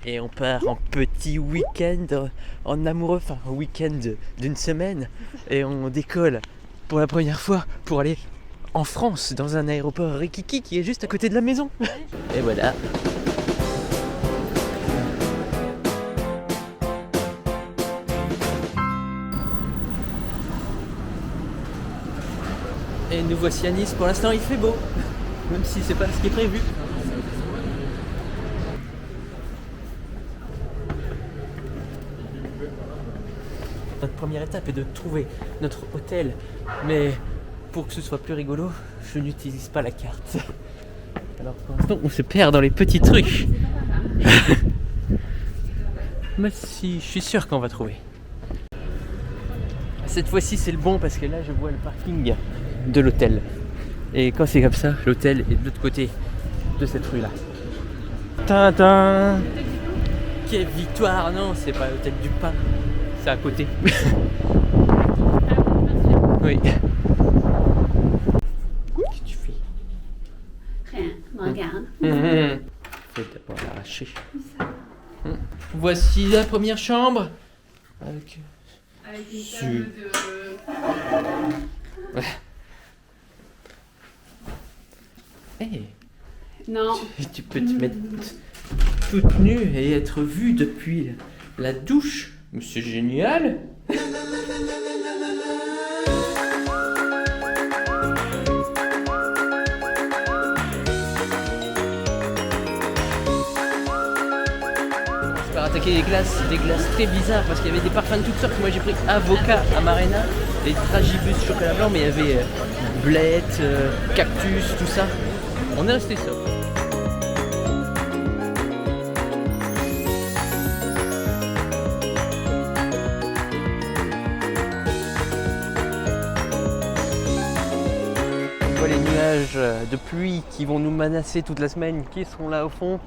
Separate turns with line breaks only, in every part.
et on part en petit week-end en amoureux, enfin un week-end d'une semaine, et on décolle pour la première fois pour aller en France dans un aéroport Rikiki qui est juste à côté de la maison. Et voilà. Et nous voici à Nice. Pour l'instant il fait beau, même si c'est pas ce qui est prévu. Notre première étape est de trouver notre hôtel, mais pour que ce soit plus rigolo, je n'utilise pas la carte. Alors pour l'instant, on se perd dans les petits trucs. Mais si, je suis sûr qu'on va trouver. Cette fois-ci, c'est le bon parce que là, je vois le parking de l'hôtel. Et quand c'est comme ça, l'hôtel est de l'autre côté de cette rue-là. Tintin! Quelle victoire! Non, c'est pas l'hôtel du pain, c'est à côté. Oui. Qu'est-ce que tu fais?
Rien, me regarde.
Faut d'abord l'arracher. Voici la première chambre. Avec
une table de...
Hey,
Non.
tu peux te mettre toute nue et être vue depuis la douche. Mais c'est génial. Par attaquer des glaces très bizarres parce qu'il y avait des parfums de toutes sortes. Moi j'ai pris avocat amarena et dragibus chocolat blanc, mais il y avait blette, cactus, tout ça. On est resté sobre. On voit les nuages de pluie qui vont nous menacer toute la semaine, qui sont là au fond.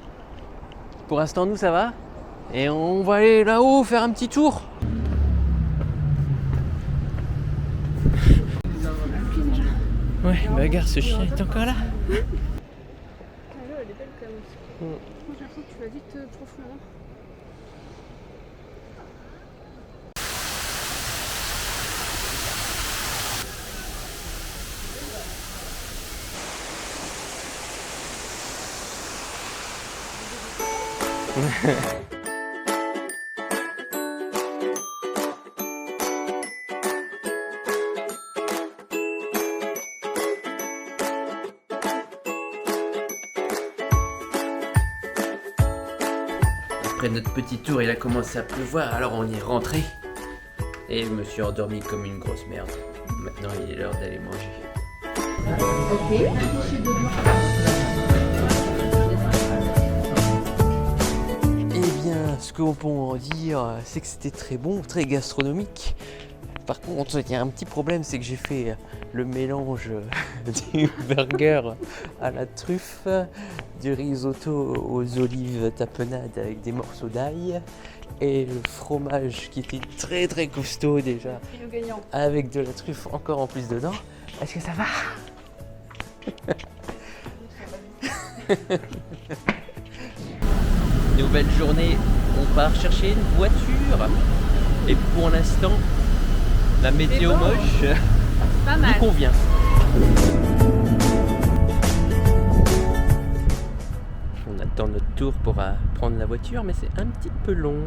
Pour l'instant nous ça va. Et on va aller là-haut faire un petit tour. Ouais, bah regarde, ce chien est encore là.
L'eau, elle est belle quand même. Moi, j'ai l'impression que tu vas vite profondément.
Après notre petit tour, il a commencé à pleuvoir, alors on est rentré. Et je me suis endormi comme une grosse merde. Maintenant, il est l'heure d'aller manger. Eh bien, ce qu'on peut en dire, c'est que c'était très bon, très gastronomique. Par contre, il y a un petit problème, c'est que j'ai fait le mélange du burger à la truffe, du risotto aux olives tapenades avec des morceaux d'ail et le fromage qui était très très costaud déjà, avec de la truffe encore en plus dedans. Est-ce que ça va? Nouvelle journée, on part chercher une voiture et pour l'instant la météo
bon.
moche
Pas
nous
mal.
convient. On attend notre tour pour prendre la voiture, mais c'est un petit peu long.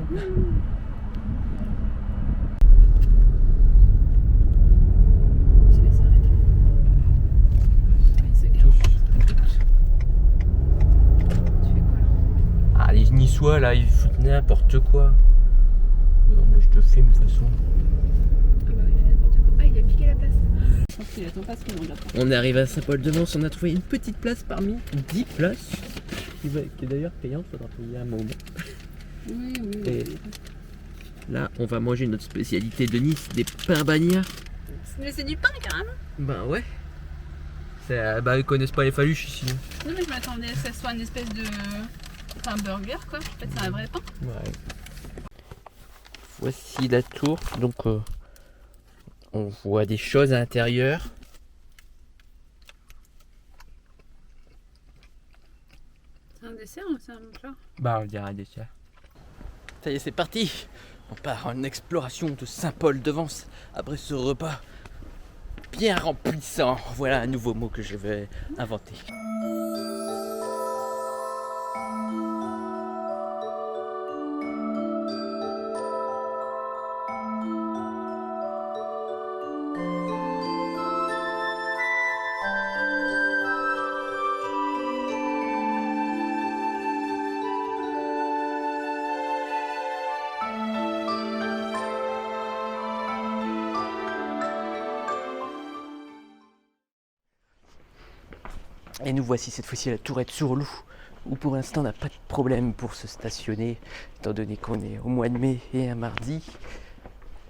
Ah, les Niçois là, ils foutent n'importe quoi. Moi je te filme de toute façon.
Ah, il a piqué la place. Je pense qu'il attend pas ce monde là.
On arrive à Saint-Paul-de-Vence, on a trouvé une petite place parmi 10 places. Qui est d'ailleurs payante, faudra payer un moment.
Oui.
Et là, on va manger notre spécialité de Nice, des pains bagnats.
Mais c'est du pain carrément.
Ben ouais. Bah ils connaissent pas les faluches ici.
Non mais je m'attendais à ce que ça soit une espèce de... Enfin, un burger quoi. En fait c'est un vrai pain.
Ouais. Voici la tour, donc on voit des choses à l'intérieur.
C'est un dessert ou c'est un plat?
Bah on dirait un dessert. Ça y est, c'est parti. On part en exploration de Saint-Paul-de-Vence après ce repas bien remplissant. Voilà un nouveau mot que je vais inventer. Et nous voici cette fois-ci à la Tourette-sur-Loup, où pour l'instant on n'a pas de problème pour se stationner, étant donné qu'on est au mois de mai et un mardi.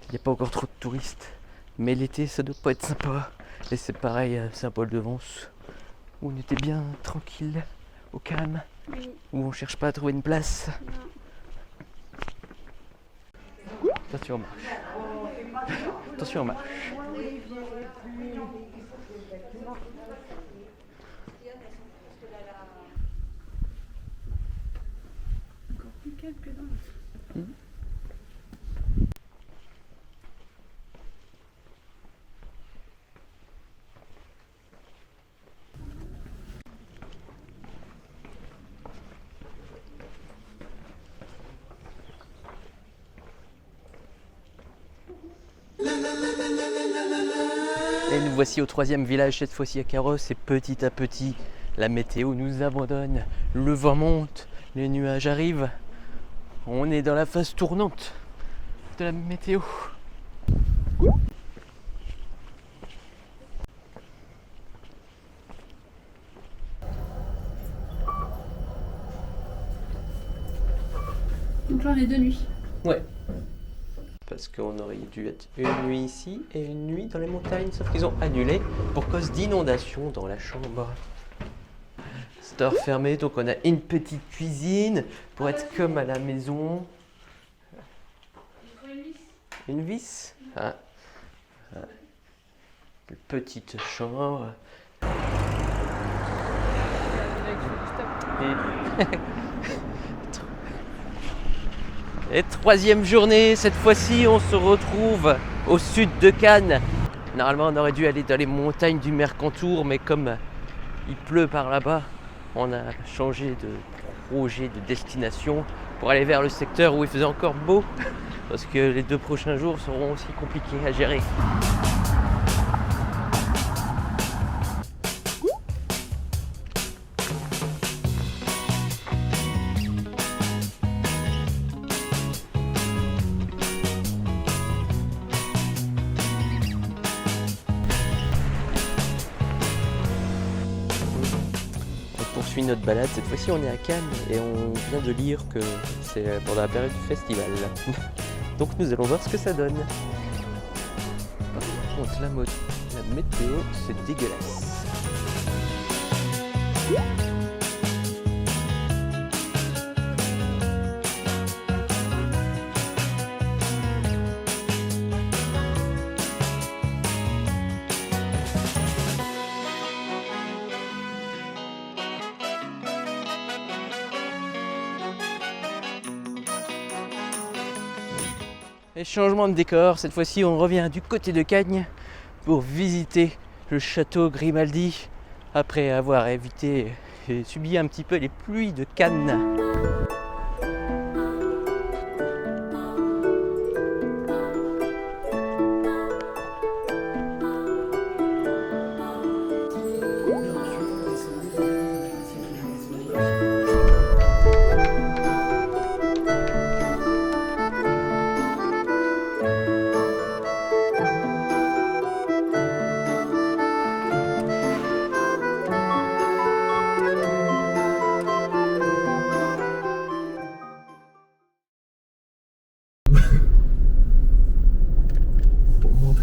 Il n'y a pas encore trop de touristes, mais l'été ça doit pas être sympa. Et c'est pareil à Saint-Paul-de-Vence, où on était bien tranquille, au calme,
Oui.
où on cherche pas à trouver une place.
Non.
Attention, on marche. Attention, on marche.
Encore plus calme que dans l'autre.
Et nous voici au troisième village, cette fois-ci à Carrosse, et petit à petit, la météo nous abandonne. Le vent monte, les nuages arrivent. On est dans la phase tournante de la météo.
Donc là on est de nuit.
Ouais. Parce qu'on aurait dû être une nuit ici et une nuit dans les montagnes, sauf qu'ils ont annulé pour cause d'inondations dans la chambre. Store fermé, donc on a une petite cuisine pour être comme à la maison. Une vis. Ah. Ah. Une petite chambre. Et troisième journée, cette fois-ci on se retrouve au sud de Cannes. Normalement on aurait dû aller dans les montagnes du Mercantour, mais comme il pleut par là-bas, on a changé de projet de destination pour aller vers le secteur où il faisait encore beau, parce que les 2 prochains jours seront aussi compliqués à gérer. On poursuit notre balade, cette fois-ci on est à Cannes et on vient de lire que c'est pendant la période du festival. Donc nous allons voir ce que ça donne. Par contre la météo c'est dégueulasse. Et changement de décor, cette fois-ci on revient du côté de Cagnes pour visiter le château Grimaldi après avoir évité et subi un petit peu les pluies de Cannes.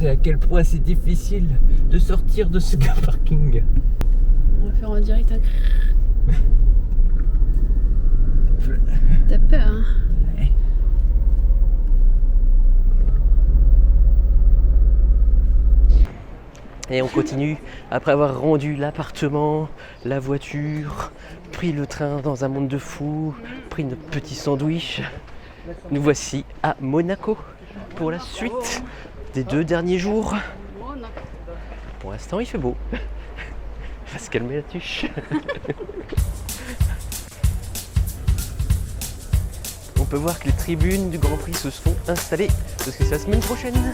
À quel point c'est difficile de sortir de ce car parking.
On va faire en direct un... T'as peur hein?
Ouais. Et on continue après avoir rendu l'appartement, la voiture, pris le train dans un monde de fous, pris notre petit sandwich. nous voici à Monaco pour la suite des 2 derniers jours. Pour l'instant, il fait beau. Il va se calmer la tuche. On peut voir que les tribunes du Grand Prix se sont installées parce que c'est la semaine prochaine.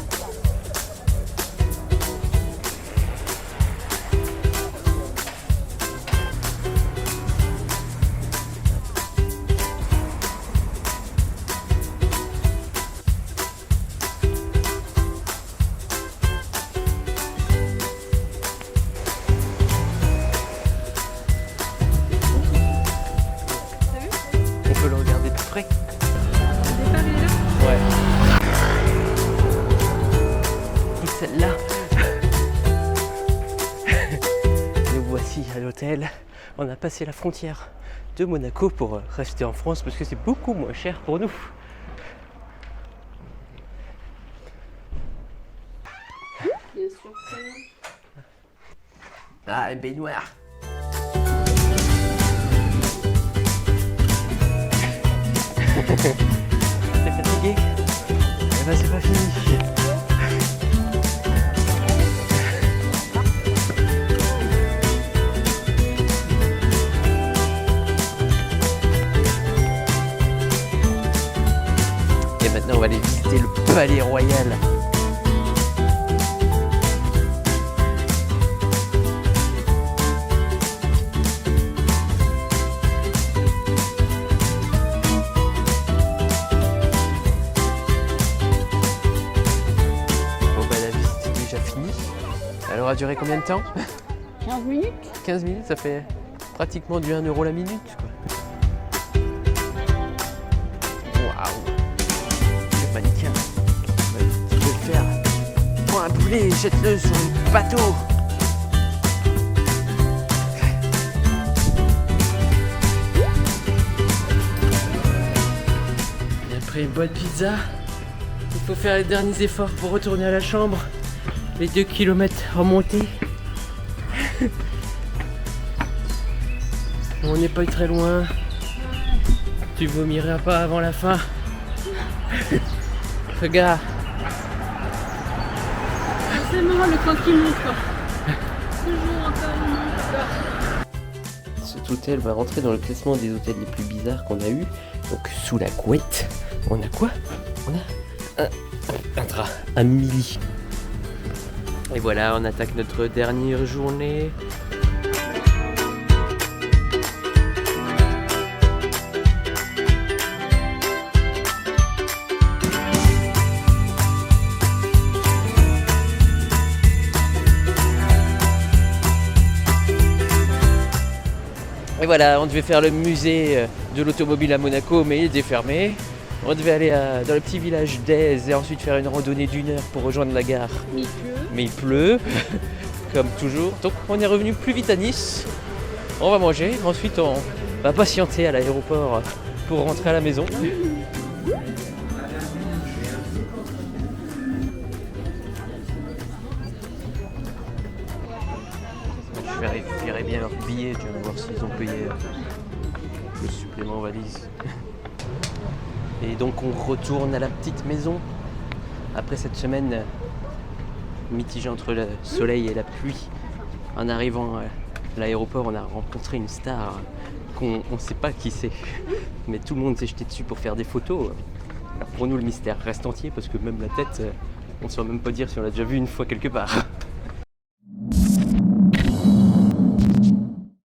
On peut le regarder de près. Ouais. Et celle-là. Nous voici à l'hôtel. On a passé la frontière de Monaco pour rester en France parce que c'est beaucoup moins cher pour nous.
Bien sûr.
Ah, une baignoire. T'es fatigué? Eh ben c'est pas fini. Et maintenant on va aller visiter le Palais Royal. Elle aura duré combien de temps?
15 minutes.
15 minutes, ça fait pratiquement du 1 € la minute, quoi. Waouh! Le mannequin. Tu peux le faire. Prends un poulet et jette-le sur le bateau. Et après une bonne pizza, il faut faire les derniers efforts pour retourner à la chambre. Les 2 km remontés. On n'est pas très loin. Tu vomiras pas avant la fin. Regarde.
C'est marrant le temps qui monte quoi. Toujours encore une monte.
Cet hôtel va rentrer dans le classement des hôtels les plus bizarres qu'on a eu. Donc sous la couette, on a quoi? On a un drap, un mili. Et voilà, on attaque notre dernière journée. Et voilà, on devait faire le musée de l'automobile à Monaco, mais il était fermé. On devait aller dans le petit village d'Aise et ensuite faire une randonnée d'1 heure pour rejoindre la gare. Mais il pleut, comme toujours. Donc on est revenu plus vite à Nice. On va manger, ensuite on va patienter à l'aéroport pour rentrer à la maison. Je vérifierai bien leurs billets, je vais voir s'ils ont payé le supplément valise. Et donc on retourne à la petite maison après cette semaine mitigée entre le soleil et la pluie. En arrivant à l'aéroport, on a rencontré une star qu'on ne sait pas qui c'est, mais tout le monde s'est jeté dessus pour faire des photos. Alors pour nous le mystère reste entier parce que même la tête, on ne saurait même pas dire si on l'a déjà vu une fois quelque part.